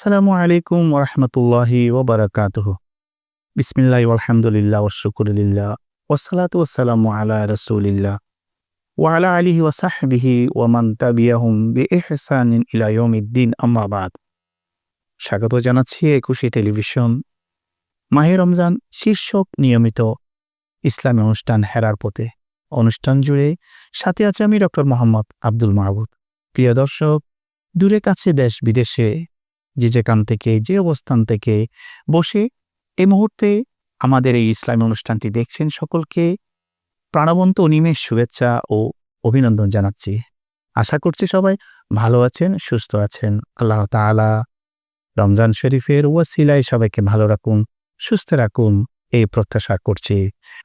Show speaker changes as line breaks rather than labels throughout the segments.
আসসালামু আলাইকুম ওরহমতুল্লাহি ওবারাকাতুহু। বিসমিল্লাহি আলহামদুলিল্লাহ ওয়াশকুরুলিল্লাহ ওয়াসসালাতু ওয়াসসালামু আলা রাসূলিল্লাহ ওয়া আলা আলিহি ওয়া সাহবিহি ওয়া মান তাবিআহুম বিইহসানিন ইলা ইয়াউমিদ্দিন, আম্মা বাদ। স্বাগত জানাচ্ছি একুশে টেলিভিশন মাহে রমজান শীর্ষক নিয়মিত ইসলামী অনুষ্ঠান হেরার পথে অনুষ্ঠান জুড়ে সাথে আছে আমি ডক্টর মোহাম্মদ আব্দুল মাহবুদ। প্রিয় দর্শক, দূরে কাছে দেশ বিদেশে যে যেখান থেকে যে অবস্থান থেকে বসে এই মুহূর্তে আমাদের এই ইসলামী অনুষ্ঠানটি দেখছেন, সকলকে প্রাণবন্ত অনিমেষ শুভেচ্ছা ও অভিনন্দন জানাচ্ছি। আশা করছি সবাই ভালো আছেন, সুস্থ আছেন। আল্লাহ তাআলা রমজান শরীফের ওয়াসিলায় সবাইকে ভালো রাখুন, সুস্থ রাখুন, এই প্রত্যাশা করছি।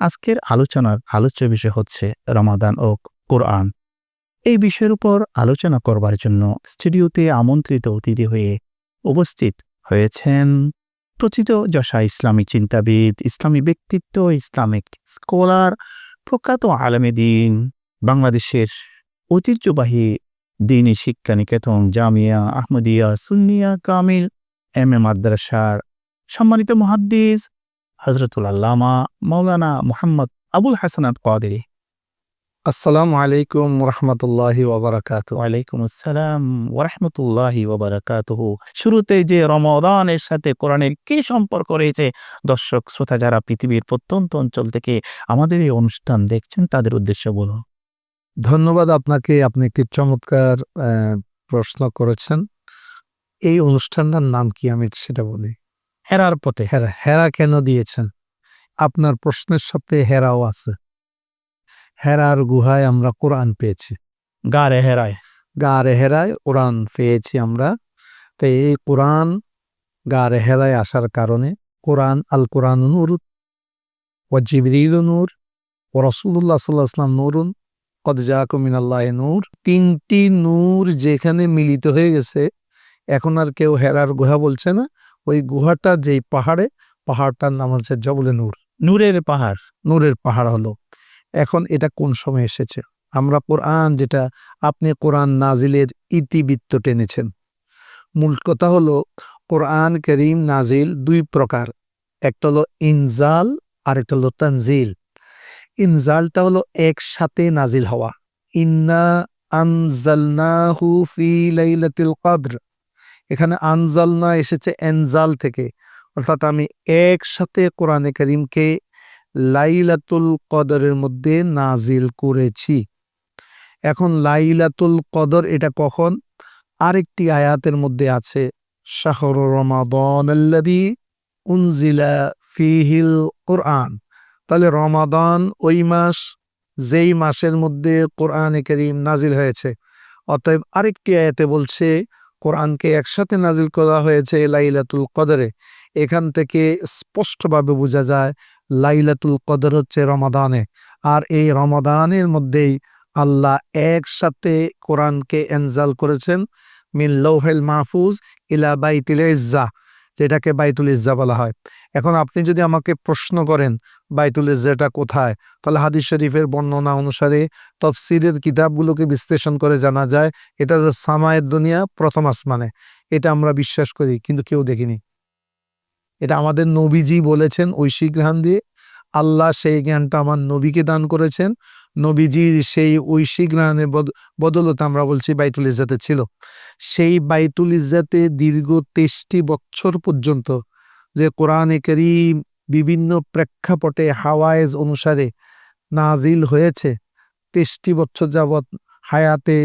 আজকের আলোচনার আলোচ্য বিষয় হচ্ছে রমাদান ও কোরআন। এই বিষয়ের উপর আলোচনা করবার জন্য স্টুডিওতে আমন্ত্রিত অতিথি হয়ে উপস্থিত হয়েছেন প্রথিতযশা ইসলামী চিন্তাবিদ, ইসলামী ব্যক্তিত্ব, ইসলামিক স্কলার, প্রখ্যাত আলেমে দ্বীন, বাংলাদেশের ঐতিহ্যবাহী দ্বীনি শিক্ষা নিকেতন জামিয়া আহমদিয়া সুন্নিয়া কামিল এম এ মাদ্রাসার সম্মানিত মুহাদ্দিস হযরতুল আল্লামা মাওলানা মুহাম্মদ আবুল হাসানাত কাদেরী।
আসসালামু আলাইকুম রহমতুল্লাহি ওয়াবারাকাতুহু।
ওয়ালাইকুম আসসালাম ওয়ারাহমাতুল্লাহি ওয়াবারাকাতুহু। শুরুতে যে রমাদানের সাথে কোরআনের কি সম্পর্ক রয়েছে, দর্শক শ্রোতা যারা পৃথিবীর প্রত্যন্ত অঞ্চল থেকে আমাদের এই অনুষ্ঠান দেখছেন তাদের উদ্দেশ্যে বলুন।
ধন্যবাদ আপনাকে। আপনি একটি চমৎকার প্রশ্ন করেছেন। এই অনুষ্ঠানটার নাম কি আমি সেটা বলি।
হেরার পথে।
হেরা কেন দিয়েছেন? আপনার প্রশ্নের সাথে হেরাও আছে। হেরার গুহায় আমরা কোরআন পেয়েছি।
গারে হেরায়।
গারে হেরায় কোরআন পেয়েছি আমরা। তো এই কোরআন গারে হেরায় আসার কারণে কোরআন আল কোরআন নূর ওয়া জিবরিল নূর ও রাসূলুল্লাহ সাল্লাল্লাহু আলাইহি ওয়াসাল্লাম নূরুন কদ জাআকুম মিনাল্লাহি নূর। তিনটি নূর যেখানে মিলিত হয়ে গেছে, এখন আর কেউ হেরার গুহা বলছে না। ওই গুহাটা যেই পাহাড়টার নাম হচ্ছে জবলে নূর।
নূরের পাহাড়।
নূরের পাহাড় হলো। এখন এটা কোন সময় এসেছে? আমরা কোরআন, যেটা আপনি কোরআন নাজিলের ইতিবৃত্ত টেনেছেন, মূল কথা হলো কোরআন কারীম নাজিল দুই প্রকার। একটা হলো ইনজাল আর একটা হলো তানজিল। ইনজালটা হলো একসাথে নাজিল হওয়া। ইন্না আনজালনাহু ফি লাইলাতুল কদর। এখানে আনজালনা এসেছে এনজাল থেকে, অর্থাৎ আমি একসাথে কোরআনে কারীমকে লাইলাতুল কদরের মধ্যে নাজিল করেছি। এখন লাইলাতুল কদর এটা কখন? আরেকটি আয়াতের মধ্যে আছে, শাহরু রমাদানাল্লাযী উনজিলা ফীহিল কুরআন। তাহলে রমাদান ওই মাস যেই মাসের মধ্যে কোরআনে কারীম নাজিল হয়েছে। অতএব আরেকটি আয়াতে বলছে কোরআনকে একসাথে নাজিল করা হয়েছে লাইলাতুল কদরে। এখান থেকে স্পষ্টভাবে বোঝা যায় লাইলাতুল কদর হচ্ছে রমাদানে। আর এই রমাদানের মধ্যেই আল্লাহ একসাথে কোরআনকে এনজাল করেছেন মিন লাওহিল মাহফুজ ইলা বাইতুল ইজ্জা, যেটাকে বাইতুল ইজ্জা বলা হয়। এখন আপনি যদি আমাকে প্রশ্ন করেন বাইতুল ইজ্জাটা কোথায়, তাহলে হাদিস শরীফের বর্ণনা অনুসারে তাফসীরের কিতাবগুলোকে বিশ্লেষণ করে জানা যায় এটা হলো সামায়ের দুনিয়া, প্রথম আসমানে। এটা আমরা বিশ্বাস করি, কিন্তু কেউ দেখিনি। এটা আমাদের নবীজি বলেছেন ঐশিক জ্ঞান দিয়ে। আল্লাহ সেই জ্ঞানটা আমার নবীকে দান করেছেন। নবীজির সেই ঐশিক জ্ঞানের বদলতে আমরা বলছি বাইতুল ইজ্জাতে ছিল। সেই বাইতুল ইজ্জাতে দীর্ঘ 23টি বছর পর্যন্ত যে কোরআনে কারীম বিভিন্ন প্রেক্ষাপটে হাওয়ায়েজ অনুসারে নাজিল হয়েছে 23টি বছর যাবৎ হায়াতে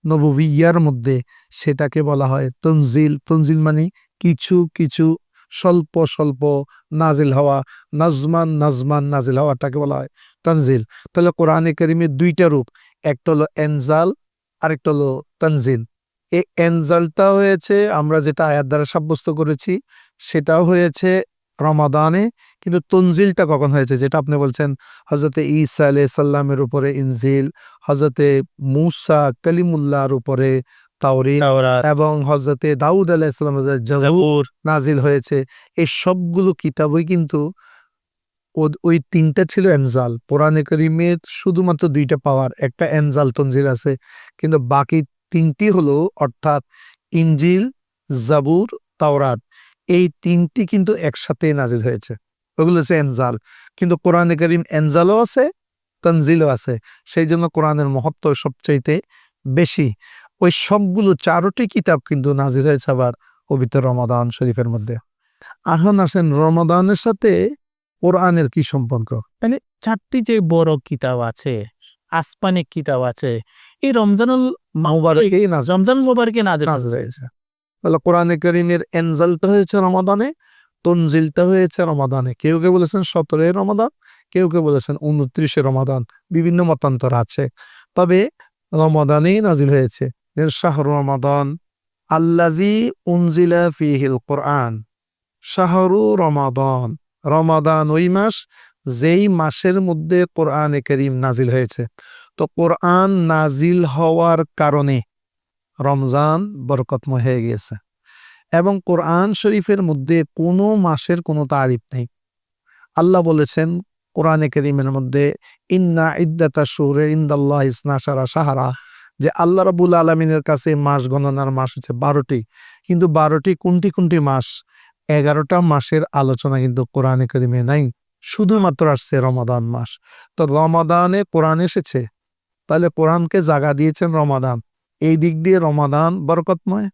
নববিয়ার মধ্যে, সেটাকে বলা হয় তনজিল। তনজিল মানে কিছু কিছু স্বল্প স্বল্প নাজিল হওয়া, নাজমান নাজমান নাজিল হওয়াটাকে বলা হয় তানজিল। তাহলে কোরআনে কারীমের দুইটা রূপ, একটা হলো এনজাল, আরেকটা হলো তানজিল। এই এনজালটা হয়েছে আমরা যেটা আয়াত দ্বারা সাব্যস্ত করেছি, সেটাও হয়েছে রমাদানে। কিন্তু তনজিলটা কখন হয়েছে, যেটা আপনি বলছেন হযরতে ঈসা আলাইহিস সালামের উপরে ইনজিল, হযরতে মূসা কালিমুল্লাহর উপরে তাওরাত, এবং হযরতে দাউদ আলাইহিস সালামের জাবুর নাজিল হয়েছে। এই সবগুলো কিতাবই কিন্তু ওই তিনটা ছিল এনজাল। কোরআনে কারীমের শুধুমাত্র দুইটা পাওয়ার, একটা এনজাল তনজিল আছে, কিন্তু বাকি তিনটি হলো অর্থাৎ ইনজিল, জাবুর তাওরাত, এই তিনটি কিন্তু একসাথে নাজিল হয়েছে। ওগুলো হচ্ছে এনজাল। কিন্তু কোরআনে কারীম এনজালও আছে, তানজিলও আছে। সেই জন্য কোরআনের মহত্ব সবচাইতে বেশি। ওই সবগুলো 4টি কিতাব কিন্তু নাজিল হয়েছে আবার পবিত্র রমাদান শরীফের মধ্যে। এখন আসেন রমাদানের সাথে কোরআনের কি সম্পর্ক?
মানে 4টি যে বড় কিতাব আছে, আসমানি কিতাব আছে, এই রমজানুল মুবারকে
এই নাজিল
রমজানুল মুবারকে নাজিল
নাজিল
হয়েছে।
হয়েছে। তাহলে কোরআনে কারীমের এনজালটা হয়েছে রমাদানে, তনজিলটা হয়েছে রমাদানে। কেউ কেউ বলেছেন 17 রমাদান, কেউ কেউ বলেছেন 29 রমাদান, বিভিন্ন মতান্তর আছে। তবে রমাদানেই নাজিল হয়েছে। শাহরু রমাদান আল্লাজি উনজিলা ফিহিল কোরআন, শাহরু রমাদান, রমাদান ওই মাস যেই মাসের মধ্যে কোরআনে কারীম নাজিল হয়েছে। তো কোরআন নাজিল হওয়ার কারণে রমজান বরকতময় হয়ে গিয়েছে। এবং কোরআন শরীফের মধ্যে কোনো মাসের কোনো তারিফ নেই। আল্লাহ বলেছেন কোরআনে কারীমের মধ্যে, ইন্না ইদ্দাতা শুহুরি ইনদাল্লাহি ইসনা আশারা শাহরা, যে আল্লাহ রাব্বুল আলামিনের কাছে মাস গণনার মাস হচ্ছে 12টি। কিন্তু 12টি কোনটি কোনটি মাস? 11টা মাসের আলোচনা কিন্তু কোরআনে কারীমে নাই, শুধুমাত্র আসছে রমাদান মাস। তো রমাদানে কোরআন এসেছে, তাহলে কোরআনকে জায়গা দিয়েছেন রমাদান। এই দিক দিয়ে রমাদান বরকতময়।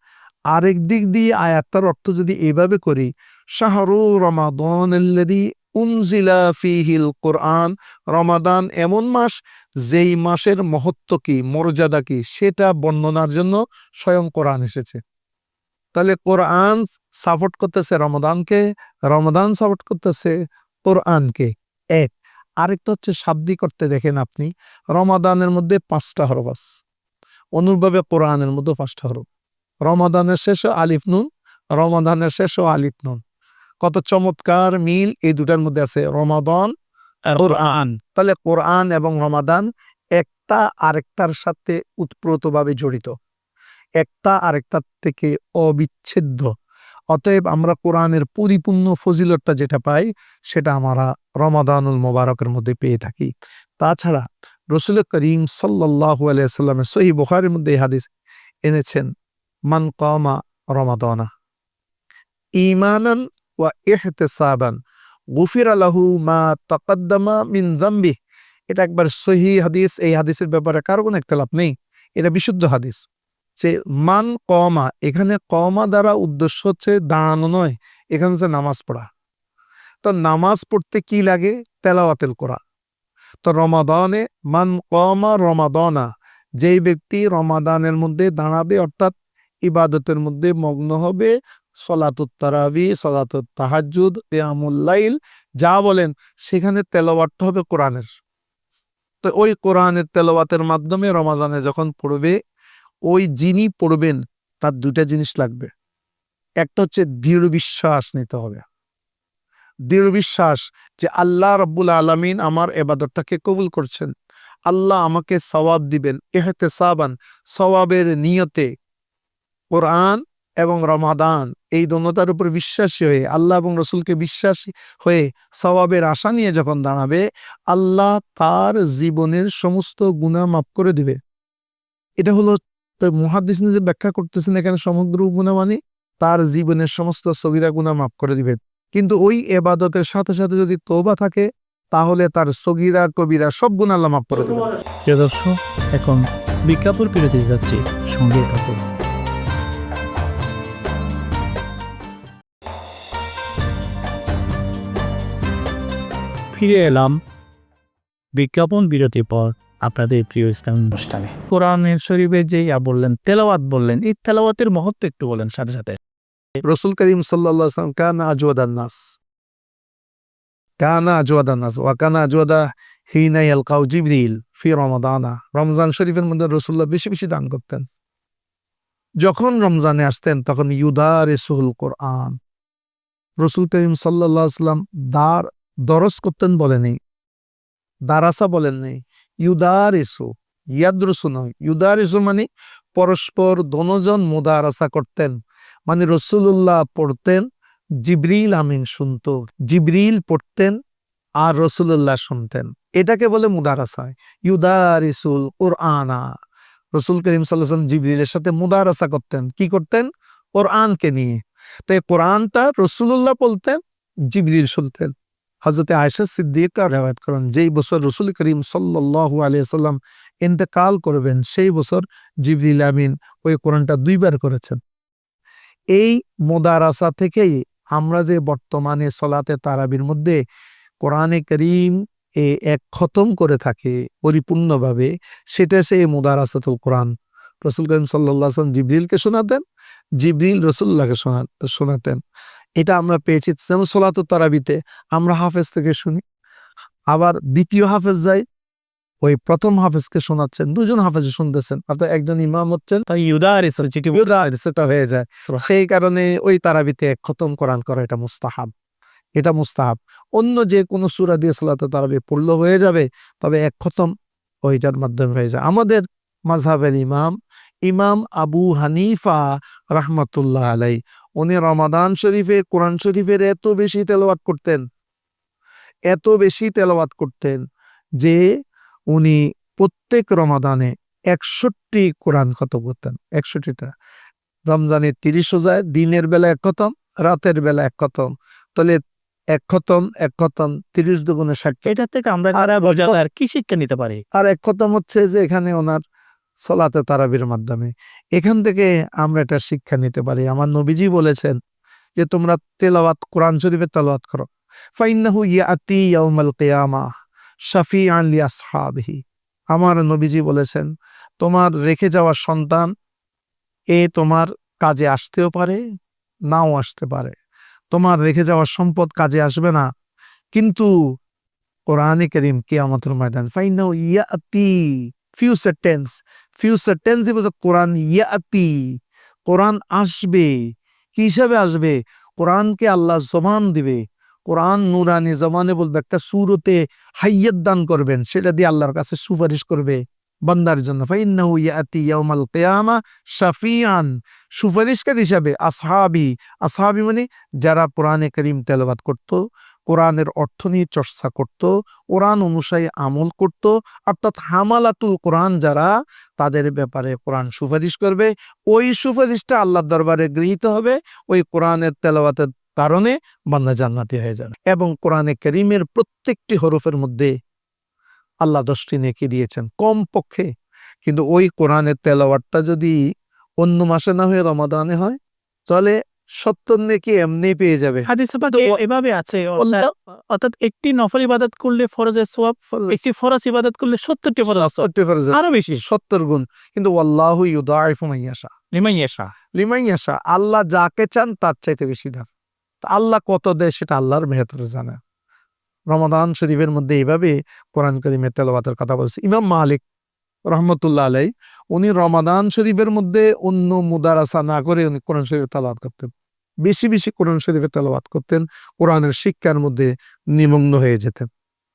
আরেক দিক দিয়ে আয়াতটার অর্থ যদি এভাবে করি, শাহরু রমাদানাল্লাযী উনজিলা ফীহিল কোরআন, রমাদান এমন মাস যেই মাসের মহত্ব কি, মর্যাদা কি, সেটা বর্ণনার জন্য স্বয়ং কোরআন এসেছে। তাহলে কোরআন সাপোর্ট করতেছে রমাদানকে, রমাদান সাপোর্ট করতেছে কোরআনকে। এক। আরেকটা হচ্ছে শাব্দিক অর্থে দেখেন আপনি, রমাদানের মধ্যে 5টা হরফ আছে, অনুরূপভাবে কোরআনের মধ্যে 5টা হরফ। রমাদানের শেষে আলিফ নুন, রমাদানের শেষে আলিফ নুন। কত চমৎকার মিল এই দুটার মধ্যে আছে, রমাদান
আর কোরআন
তাহলে কোরআন এবং রমাদান একটা আরেকটার সাথে উৎপ্রোতভাবে জড়িত, একটা আরেকটার থেকে অবিচ্ছেদ্য। অতএব আমরা কোরআনের পরিপূর্ণ ফজিলতটা যেটা পাই সেটা আমরা রমাদানুল মোবারকের মধ্যে পেয়ে থাকি। তাছাড়া রাসূল করিম সাল্লাল্লাহু আলাইহি সাল্লামের সহিহ বুখারীর মধ্যে এই হাদিস এনেছেন, মান কামা রমাদানা ঈমানান ওয়া ইহতিসাবান গুফিরা লাহু মা তাকাদ্দামা মিন যামবি। এটা একবার সহিহ হাদিস। এই হাদিসের ব্যাপারে কারো কোনো ইখতিলাফ নেই, এটা বিশুদ্ধ হাদিস। যে মান কমা, এখানে কমা দ্বারা উদ্দেশ্য হচ্ছে দাঁড়ানো নয়, এখানে হচ্ছে নামাজ পড়া। তো নামাজ পড়তে কি লাগে? তেলাওয়াতুল কোরআন। তো রমাদানে মান কমা রমাদানা, যেই ব্যক্তি রমাদানের মধ্যে দাঁড়াবে অর্থাৎ ইবাদতের মধ্যে মগ্ন হবে, সলাতুত তারাবি, সলাতুত তাহাজ্জুদ, কিয়ামুল লাইল যা বলেন, সেখানে তেলাওয়াতটা হবে কোরআনের। তো ওই কোরআনের তেলাওয়াতের মাধ্যমে রমাদানে যখন পড়বে, ওই যিনি পড়বেন তার 2টা জিনিস লাগবে। একটা হচ্ছে দৃঢ় বিশ্বাস নিতে হবে, দৃঢ় বিশ্বাস যে আল্লাহ রাব্বুল আলামিন আমার ইবাদতটাকে কবুল করছেন, আল্লাহ আমাকে সওয়াব দিবেন। ইহতিসাবান, সওয়াবের নিয়তে কোরআন এবং রমাদান এই দোনোটার উপর বিশ্বাসী হয়ে, আল্লাহ এবং রসুলকে বিশ্বাসী হয়ে সওয়াবের আশা নিয়ে যখন দাঁড়াবে, আল্লাহ তার জীবনের সমস্ত গুনাহ মাফ করে দিবে। এটা হলো মুহাদ্দিসিন যে ব্যাখ্যা করতেছেন এখানে সমগ্র গুনাহ মানে তার জীবনের সমস্ত সগীরা গুনাহ মাফ করে দিবে। কিন্তু ওই ইবাদতের সাথে সাথে যদি তওবা থাকে, তাহলে তার সগীরা কবিরা সব গুনাহ আল্লাহ মাফ করে দিবেন।
প্রিয় দর্শক, এখন বিজ্ঞাপন বিরতি যাচ্ছি, সঙ্গে থাকুন। ফিরে এলাম বিজ্ঞাপন বিরতির পর আপনাদের প্রিয় ইসলাম অনুষ্ঠানে। কোরআনের শরীফে যে বললেন, তেলাওয়াত বললেন, এই তেলাওয়াতের মহত্ব একটু বলেন সাথে সাথে।
রাসূল করিম সাল্লাল্লাহু আলাইহি ওয়াসাল্লাম কানা আজওয়াদান নাস, কানা আজওয়াদান নাস ওয়া কানা আজওয়াদা হিনা ইয়ালকাউ জিবরিল ফি রমাদানা। রমজান শরীফের মধ্যে রাসূলুল্লাহ বেশি বেশি দান করতেন। যখন রমজানে আসতেন তখন ইউদারিসুল কোরআন, রাসূল করিম সাল্লাল্লাহু আলাইহি ওয়াসাল্লাম দরস করতেন বলেনি, দারাসা বলেন নেই, ইউদারিসু, ইয়াদরুসু নয়, ইউদারিসু মানে পরস্পর দোনোজন মুদারাসা করতেন। মানে রাসূলুল্লাহ পড়তেন, জিবরিল আমিন শুনতো, জিবরিল পড়তেন আর রাসূলুল্লাহ শুনতেন। এটাকে বলে মুদারাসা। ইউদারিসুল কোরআনা, রাসূল করিম সাল্লাল্লাহু আলাইহি ওয়াসাল্লাম জিবরিলের সাথে মুদারাসা করতেন। কি করতেন? কোরআনকে নিয়ে। তাই কোরআনটা রসুল্লাহ বলতেন, জিবরিল শুনতেন। হযরতে আয়েশা সিদ্দিকা রিওয়ায়াত করেন, যেই বছর রসুল করিম সাল্লাল্লাহু আলাইহি সাল্লাম ইন্তেকাল করবেন সেই বছর জিবরিল আমিন ওই কোরআনটা 2 বার করেছেন। এই মুদারাসা থেকেই আমরা যে বর্তমানে সলাতে তারাবির মধ্যে কোরআনে কারীম এক খতম করে থাকে পরিপূর্ণভাবে, সেটা সেই মুদারাসাতুল কোরআন। রসুল করিম সাল্লাল্লাহু আলাইহি ওয়াসাল্লাম জিবরিলকে শোনাতেন, জিবরিল রসুল্লাহকে শোনাতেন। এটা আমরা পেয়েছি। যেমন সলাতুত তারাবিতে আমরা হাফেজ থেকে শুনি, আবার দ্বিতীয় হাফেজ যাই, ওই প্রথম হাফেজকে শোনাচ্ছেন, দুজন হাফেজ শুনতেছেন, অর্থাৎ একজন ইমাম হচ্ছেন,
তাই ইউদারিস যেটি
সেটা হয়ে যায়। সেই কারণে ওই তারাবিতে এক খতম কোরআন করা এটা মুস্তাহাব, এটা মুস্তাহাব। অন্য যে কোনো সূরা দিয়ে সালাতে তারাবি পড়লে হয়ে যাবে, তবে এক খতম ওইটার মাধ্যমে হয়ে যায়। আমাদের মাযহাবের ইমাম আবু হানিফা রাহমাতুল্লাহ আলাই, উনি রমাদান শরীফে কোরআন শরীফের এত বেশি তেলাওয়াত করতেন যে উনি প্রত্যেক রমাদানে 61 কোরআন খতম করতেন। 61টা। রমজানের 30 রোজায় দিনের বেলা এক খতম, রাতের বেলা এক খতম। তাহলে এক খতম 30 দুগুণে 60।
এটা থেকে আমরা যারা রোজাদার কি শিক্ষা নিতে পারি?
আর এক খতম হচ্ছে যে এখানে ওনার সলাতে তারাবির মাধ্যমে। এখান থেকে আমরা এটা শিক্ষা নিতে পারি। আমার নবীজি বলেছেন যে তোমরা তেলাওয়াত, কোরআন শরীফের তেলাওয়াত করো। ফাইন্নাহু ইয়াতি ইয়াউমাল কিয়ামাহ শাফিআন লিআসহাবিহি। আমার নবীজি বলেছেন, তোমার রেখে যাওয়া সন্তান তোমার কাজে আসতেও পারে, নাও আসতে পারে। তোমার রেখে যাওয়া সম্পদ কাজে আসবে না, কিন্তু কোরআনে কারীম কিয়ামতের ময়দান ফাইন্নাহু ইয়াতি, ফিউচার টেন্স কোরআন ইয়াতি, কোরআন আসবে। কি হিসাবে আসবে? কোরআনকে আল্লাহ জবান দিবে, কোরআন নুরানি জবানে বলবে, একটা সূরতে হাইয়াত দান করবেন, সেটা দিয়ে আল্লাহর কাছে সুপারিশ করবে বান্দার জন্য। ফাইন্নাহু ইয়াতি ইয়াউমাল কিয়ামাহ শাফিআন, সুপারিশকারী হিসাবে। আসহাবি মানে যারা কোরআনে কারীম তেলাওয়াত করত, কোরআনের অর্থ নিয়ে চর্চা করত, কোরআন অনুযায়ী আমল করত, অর্থাৎ হামালাতুল কোরআন যারা, তাদের ব্যাপারে কোরআন সুপারিশ করবে। ওই সুপারিশটা আল্লাহর দরবারে গৃহীত হবে। ওই কোরআনের তেলাওয়াতের কারণে বান্দা জান্নাতি হয়ে যাবে। এবং কোরআনে কারীমের প্রত্যেকটি হরফের মধ্যে আল্লাহ 10টি নেকি দিয়েছেন কমপক্ষে। কিন্তু ওই কোরআনের তেলাওয়াতটা যদি অন্য মাসে না হয়ে রমাদানে হয়, তাহলে 70 নেকি এমনি পেয়ে যাবে।
হাদিসে পাকে এভাবে আছে, অর্থাৎ একটি নফল ইবাদত করলে ফরজের সওয়াব, একটি ফরজ ইবাদত করলে 70টি ফরজ, আরো বেশি
70 গুণ। কিন্তু আল্লাহু ইউদাইফু মান ইয়াশা লিমান ইয়াশা, আল্লাহ যাকে চান তার চাইতে বেশি দেন। আল্লাহ কত দেয় সেটা আল্লাহর ভেতরে জানে। রমাদান শরীফের মধ্যে এইভাবে কোরআন কারীমের তেলাওয়াতের কথা বলছে। ইমাম মালিক রহমতুল্লাহ আলাই, উনি রমাদান শরীফের মধ্যে অন্য মুদারাসা না করে উনি কোরআন শরীফের তেলাওয়াত করতেন, বেশি বেশি কোরআন শরীফের তেলাওয়াত করতেন, কোরআনের শিক্ষার মধ্যে নিমগ্ন হয়ে যেতেন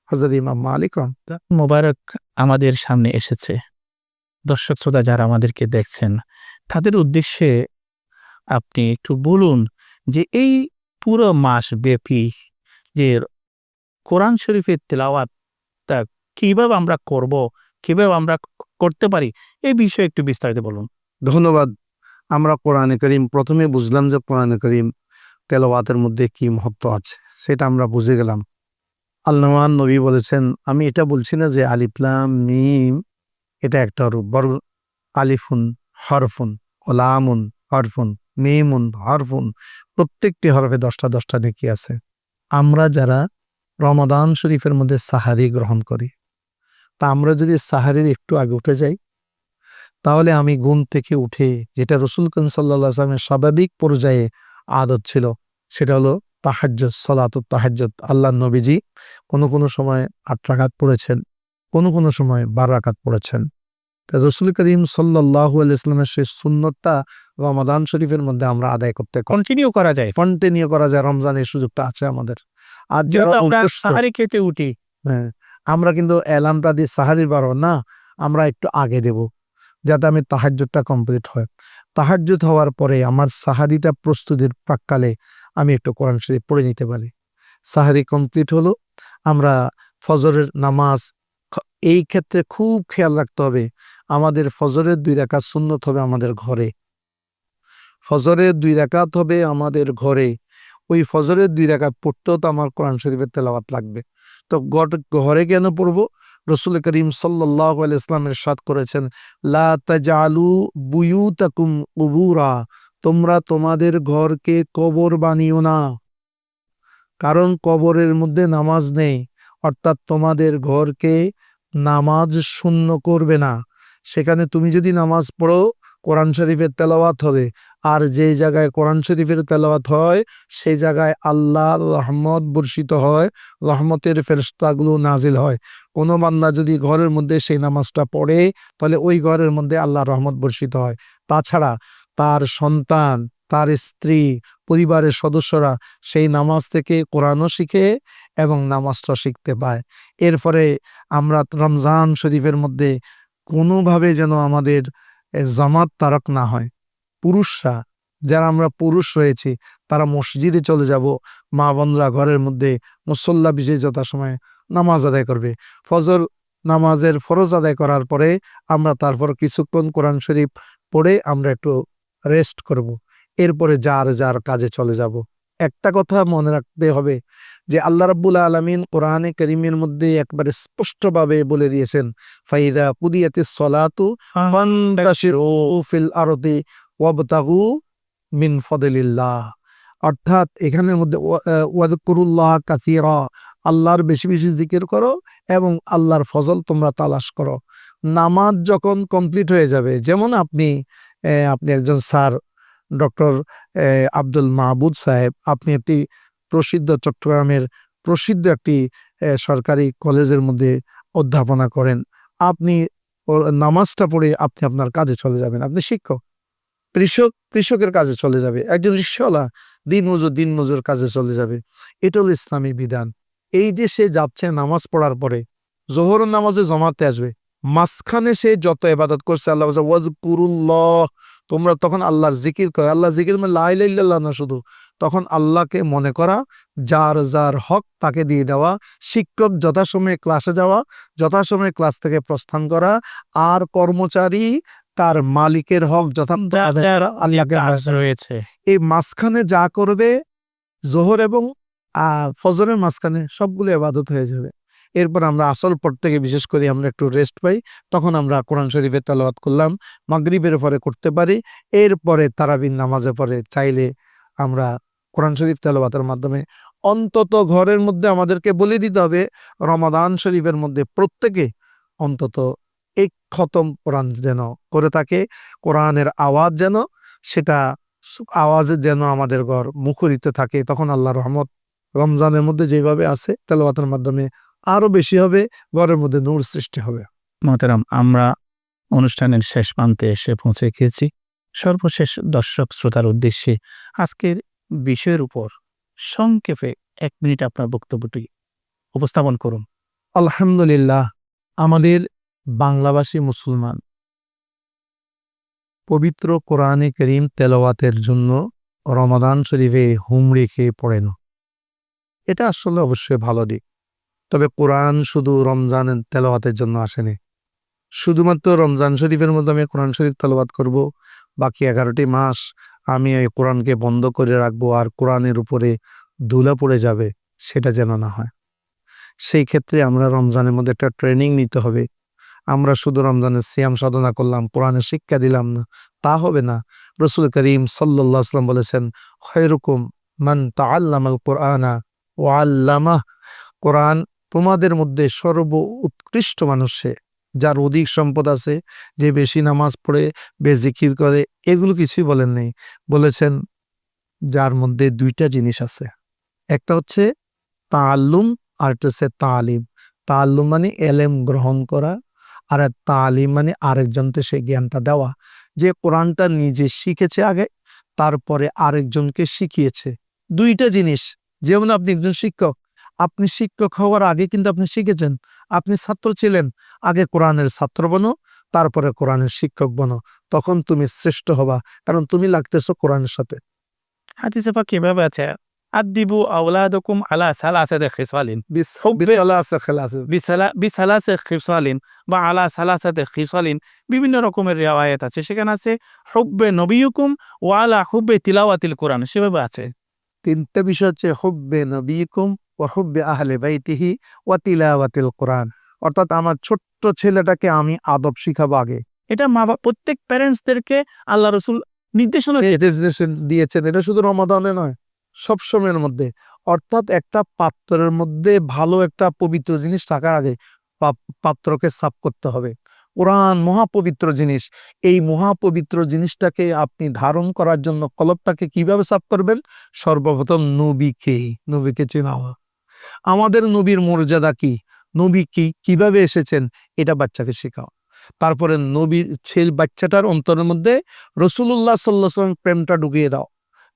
হযরত ইমাম মালিক
মোবারক আমাদের সামনে এসেছে। দর্শক শ্রোতা যারা আমাদেরকে দেখছেন, তাদের উদ্দেশ্যে আপনি একটু বলুন যে এই পুরো মাস ব্যাপী যে কোরআন শরীফের তেলাওয়াতটা কিভাবে আমরা করব, কিভাবে আমরা করতে পারি, এই বিষয়ে একটু বিস্তারিত বলুন।
ধন্যবাদ। আমরা কোরআনে কারীম প্রথমে বুঝলাম যে কোরআনে কারীম তেলাওয়াতের মধ্যে কি মহত্ব আছে, সেটা আমরা বুঝে গেলাম। আল্লাহর নবী বলেছেন, আমি এটা বলছি না যে আলিফ লাম মিম এটা একটা হরফ, বরং আলিফুন হরফুন ও লামুন হরফুন মিমুন হরফুন, প্রত্যেকটি হরফে 10টা নেকি আছে। আমরা যারা রমাদান শরীফের মধ্যে সাহারি গ্রহণ করি, তা আমরা যদি সাহারির একটু আগে উঠে যাই, তাহলে আমি ঘুম থেকে উঠে, যেটা রাসূল করিম সাল্লাল্লাহু আলাইহি ওয়াসাল্লামের স্বাভাবিক পর্যায়ে আদত ছিল, সেটা হলো তাহাজ্জুদ, সালাতুত তাহাজ্জুদ। আল্লাহর নবীজি কোনো সময় 8 রাকাত পড়েছেন, কোনো সময় 12 রাকাত পড়েছেন। তা রাসূল করিম সাল্লাল্লাহু আলাইহি ওয়াসাল্লামের সেই সুন্নতটা রমাদান শরীফের মধ্যে আমরা আদায় করতে
কন্টিনিউ করা যায়,
রমজানের সুযোগটা আছে আমাদের। আর
যেহেতু আমরা সাহারি খেতে উঠি,
হ্যাঁ, আমরা কিন্তু অ্যালার্মটা দিয়ে সাহারির বার না, আমরা একটু আগে দেব, যাতে আমি তাহাজ্জুদটা কমপ্লিট হয়। তাহাজ্জুদ হওয়ার পরে আমার সাহারিটা প্রস্তুতির প্রাক্কালে আমি একটু কোরআন শরীফ পড়ে নিতে পারি। সাহারি কমপ্লিট হলো, আমরা ফজরের নামাজ, এই ক্ষেত্রে খুব খেয়াল রাখতে হবে, আমাদের ফজরের 2 রাকাত সুন্নত হবে আমাদের ঘরে। ফজরের 2 রাকাত হবে আমাদের ঘরে, ওই ফজরের 2 রাকাত পড়তেও তো আমার কোরআন শরীফের তেলাওয়াত লাগবে। তো ঘরে কেন পড়ব? রসুল করিম সাল্লাল্লাহু আলাইহি ওয়াসাল্লাম ইরশাদ করেছেন, লা তাজআলু বুয়ুতাকুম কুবুরা, তোমরা তোমাদের ঘরকে কবর বানিও না, কারণ কবরের মধ্যে নামাজ নেই। অর্থাৎ তোমাদের ঘরকে নামাজ শূন্য করবে না। সেখানে তুমি যদি নামাজ পড়ো, কোরআন শরীফের তেলাওয়াত হবে, আর যে জায়গায় কোরআন শরীফের তেলাওয়াত হয় সেই জায়গায় আল্লাহর রহমত বর্ষিত হয়, রহমতের ফেরেশতাগুলো নাজিল হয়। কোনো বান্দা যদি ঘরের মধ্যে সেই নামাজটা পড়ে, তাহলে ওই ঘরের মধ্যে আল্লাহর রহমত বর্ষিত হয়। তাছাড়া তার সন্তান, তার স্ত্রী, পরিবারের সদস্যরা সেই নামাজ থেকে কোরআনও শিখে এবং নামাজটা শিখতে পায়। এরপরে আমরা রমজান শরীফের মধ্যে কোনোভাবে যেন আমাদের জামাত তারক না হয়। পুরুষরা, যারা আমরা পুরুষ রয়েছি, তারা মসজিদে চলে যাব, মা বোনরা ঘরের মধ্যে মুসল্লা বিজয় যথাসময়ে নামাজ আদায় করবে। ফজর নামাজের ফরজ আদায় করার পরে আমরা তারপর কিছুক্ষণ কোরআন শরীফ পড়ে আমরা একটু রেস্ট করব। এরপরে যার যার কাজে চলে যাব। একটা কথা মনে রাখতে হবে যে আল্লাহ রাব্বুল আলামিন কোরআনে কারীমের মধ্যে একবারে স্পষ্টভাবে বলে দিয়েছেন, ফাইদা কুদিয়াতিস সলাতু ফান্তাশিরু ফিল আরদি ওয়াবতাগু মিন ফাদলিল্লাহ। অর্থাৎ এখানের মধ্যে ওয়াযকুরুল্লাহ কাসীরা, আল্লাহর বেশি বেশি জিকির করো এবং আল্লাহর ফজল তোমরা তালাশ করো। নামাজ যখন কমপ্লিট হয়ে যাবে, যেমন আপনি একজন স্যার, ডক্টর আব্দুল মাহবুদ সাহেব, আপনি একটি প্রসিদ্ধ চট্টগ্রামের প্রসিদ্ধ একটি সরকারি কলেজের মধ্যে অধ্যাপনা করেন। আপনি নামাজটা পড়ে আপনি আপনার কাজে চলে যাবেন। আপনি শিক্ষক, কৃষকের কাজে চলে যাবে, একজন রিকশাওয়ালা দিন মজুর কাজে চলে যাবে। এটা হলো ইসলামী বিধান। এই যে সে যাচ্ছে নামাজ পড়ার পরে জোহরের নামাজে জমাতে আসবে, মাঝখানে সে যত ইবাদত করছে, আল্লাহ বলছে ওয়াজকুরুল্লাহ, তোমরা তখন আল্লাহর জিকির করো। আল্লাহ জিকির মানে লা ইলাহা ইল্লাল্লাহ না শুধু, তখন আল্লাহকে মনে করা, যার যার হক তাকে দিয়ে দেওয়া, শিক্ষক যথাসময়ে ক্লাসে যাওয়া, যথাসময়ে ক্লাস থেকে প্রস্থান করা, আর কর্মচারী তার মালিকের হক আল্লাহকে
রয়েছে।
এই মাঝখানে যা করবে, জোহর এবং ফজরের মাঝখানে সবগুলো ইবাদত হয়ে যাবে। এরপর আমরা আসল পর থেকে বিশেষ করে আমরা একটু রেস্ট পাই, তখন আমরা কোরআন শরীফের তেলাওয়াত করলাম, মাগরিবের পরে করতে পারি। এরপরে তারাবির নামাজে পরে চাইলে আমরা কোরআন শরীফ তেলাওয়াতের মাধ্যমে অন্তত ঘরের মধ্যে আমাদেরকে বলে দিতে হবে, রমাদান শরীফের মধ্যে প্রত্যেকে অন্তত এক খতম কোরআন যেন করে থাকে। কোরআনের আওয়াজ যেন সেটা আওয়াজে যেন আমাদের ঘর মুখরিত থাকে। তখন আল্লাহর রহমত রমজানের মধ্যে যেভাবে আছে তেলাওয়াতের মাধ্যমে আরো বেশি হবে, ঘরের মধ্যে নূর সৃষ্টি হবে।
মোহতারাম, আমরা অনুষ্ঠানের শেষ প্রান্তে এসে পৌঁছে গিয়েছি। সর্বশেষ দর্শক শ্রোতার উদ্দেশ্যে আজকের বিষয়ের উপর সংক্ষেপে 1 মিনিট আপনার বক্তব্যটি উপস্থাপন করুন।
আলহামদুলিল্লাহ, আমাদের বাংলাভাষী মুসলমান পবিত্র কোরআনে কারীম তেলাওয়াতের জন্য রমাদান শরীফে হুমড়ি খেয়ে পড়েন। এটা আসলে অবশ্যই ভালো দিক। তবে কোরআন শুধু রমজানের তেলাওয়াতের জন্য আসেনি। শুধুমাত্র রমজান শরীফের মধ্যে আমি কোরআন শরীফ তেলাওয়াত করব, বাকি 11টি মাস আমি এই কোরআনকে বন্ধ করে রাখবো আর কোরআনের উপরে ধুলা পড়ে যাবে, সেটা যেন না হয়। সেই ক্ষেত্রে আমরা রমজানের মধ্যে একটা ট্রেনিং নিতে হবে। আমরা শুধু রমজানের সিয়াম সাধনা করলাম, কোরআনের শিক্ষা দিলাম না, তা হবে না। রাসূল করিম সাল্লাল্লাহু আলাইহি ওয়াসাল্লাম বলেছেন, খায়রুকুম মান তাআল্লামাল কুরআনা ওয়া আল্লামাহ, কোরআন তোমাদের মধ্যে সর্ব উৎকৃষ্ট মানুষ সে, যার অধিক সম্পদ আছে, যে বেশি নামাজ পড়ে, বেজিকির করে, এগুলো কিছুই বলেন নেই। বলেছেন যার মধ্যে 2টা জিনিস আছে, একটা হচ্ছে তাআল্লুম আর একটা হচ্ছে তালিম। তাআল্লুম মানে এলেম গ্রহণ করা, আর তালিম মানে আরেকজনকে সেই জ্ঞানটা দেওয়া। যে কোরআনটা নিজে শিখেছে আগে, তারপরে আরেকজনকে শিখিয়েছে। 2টা জিনিস। যেমন আপনি একজন শিক্ষক, আপনি শিক্ষক হওয়ার আগে কিন্তু আপনি শিখেছেন, আপনি ছাত্র ছিলেন, আগে কোরআনের ছাত্র বনো, তারপরে কোরআনের শিক্ষক বনো, তখন তুমি শ্রেষ্ঠ হবা, কারণ তুমি লাগতেছো কোরআনের সাথে।
হাদিসে পাক কিভাবে আছে, আদিবু আওলাদকুম আলা সালাসাতি খিসালিন
বিসালাসা খেলাসে
বিসালাসে খিসালিন বা আলা সালাসাতে খিসালিন, বিভিন্ন রকমের রিওয়ায়াত আছে। সেখানে আছে হুব্বে নবিয়ুকুম ওয়া আলা হুব্বে তিলাওয়াতিল কোরআন, সেভাবে আছে।
তিনটা বিষয় হচ্ছে হুব্বে নবীকুম ওয়া হুব্বে আহলে বাইতিহি ওয়া তিলাওয়াতিল কোরআন। অর্থাৎ আমার ছোট্ট ছেলেটাকে আমি আদব শিখাবো আগে।
এটা প্রত্যেক প্যারেন্টসদেরকে আল্লাহ রসুল নির্দেশনা
এই যে দিয়েছেন এটা শুধু রমাদানে নয়, সব সময়ের মধ্যে। অর্থাৎ একটা পাত্রের মধ্যে ভালো একটা পবিত্র জিনিস থাকার আগে পাত্রকে সাফ করতে হবে। কোরআন মহাপবিত্র জিনিস, এই মহাপবিত্র জিনিসটাকে আপনি ধারণ করার জন্য কলবটাকে কিভাবে সাফ করবেন? সর্বপ্রথম নবীকে চেনা। আমাদের নবীর মর্যাদা কি, নবী কিভাবে এসেছেন, এটা বাচ্চাকে শেখাও। তারপরে নবীর বাচ্চাটার অন্তরের মধ্যে রসুল্লাহ সাল্লাল্লাহু আলাইহি ওয়াসাল্লাম প্রেমটা ঢুকিয়ে দাও।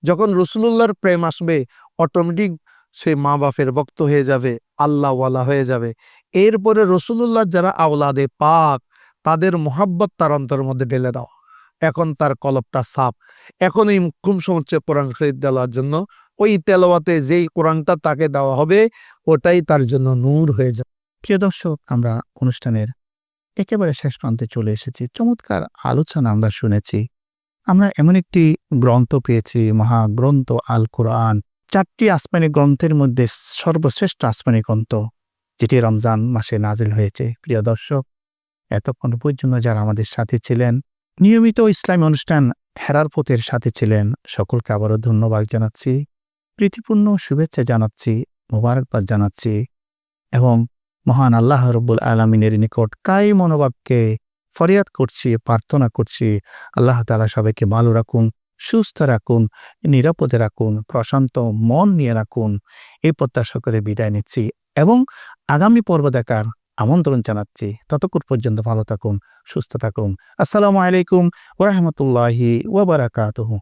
যখন রসুলুল্লাহর প্রেম আসবে, অটোমেটিক সে মা বাপের ভক্ত হয়ে যাবে, আল্লাহওয়ালা হয়ে যাবে। এরপরে রসুলুল্লাহ যারা আওলাদে পাক, তাদের মোহাব্বত তার অন্তরের মধ্যে ঢেলে দাও। এখন তার কলবটা সাফ। এখন এই মুখ্যম সমস্যা কোরআন শরীফ দেওয়ার জন্য ওই তেলাওয়াতে যেই কোরআনটা তাকে দেওয়া হবে, ওটাই তার জন্য নূর হয়ে যাবে।
প্রিয় দর্শক, আমরা অনুষ্ঠানের একেবারে শেষ প্রান্তে চলে এসেছি। চমৎকার আলোচনা আমরা শুনেছি। আমরা এমন একটি গ্রন্থ পেয়েছি, মহাগ্রন্থ আল কোরআন, 4টি আসমানি গ্রন্থের মধ্যে সর্বশ্রেষ্ঠ আসমানি গ্রন্থ, যেটি রমজান মাসে নাজিল হয়েছে। প্রিয় দর্শক, এতক্ষণ পর্যন্ত যারা আমাদের সাথে ছিলেন, নিয়মিত ইসলামী অনুষ্ঠান হেরার পথের সাথে ছিলেন, সকলকে আবারও ধন্যবাদ জানাচ্ছি, প্রীতিপূর্ণ শুভেচ্ছা জানাচ্ছি, মোবারকবাদ জানাচ্ছি এবং মহান আল্লাহ রব্বুল আলামিনের নিকট কাই মনোভাবকে ফরিয়াদ করছি, প্রার্থনা করছি, আল্লাহ তাআলা সবাইকে ভালো রাখুন, সুস্থ রাখুন, নিরাপদে রাখুন, প্রশান্ত মন নিয়ে রাখুন, এই প্রত্যাশা করে বিদায় নিচ্ছি এবং আগামী পর্ব দেখার আমন্ত্রণ জানাচ্ছি। ততক্ষণ পর্যন্ত ভালো থাকুন, সুস্থ থাকুন। আসসালামু আলাইকুম ওয়া রাহমাতুল্লাহি ওয়া বারাকাতুহু।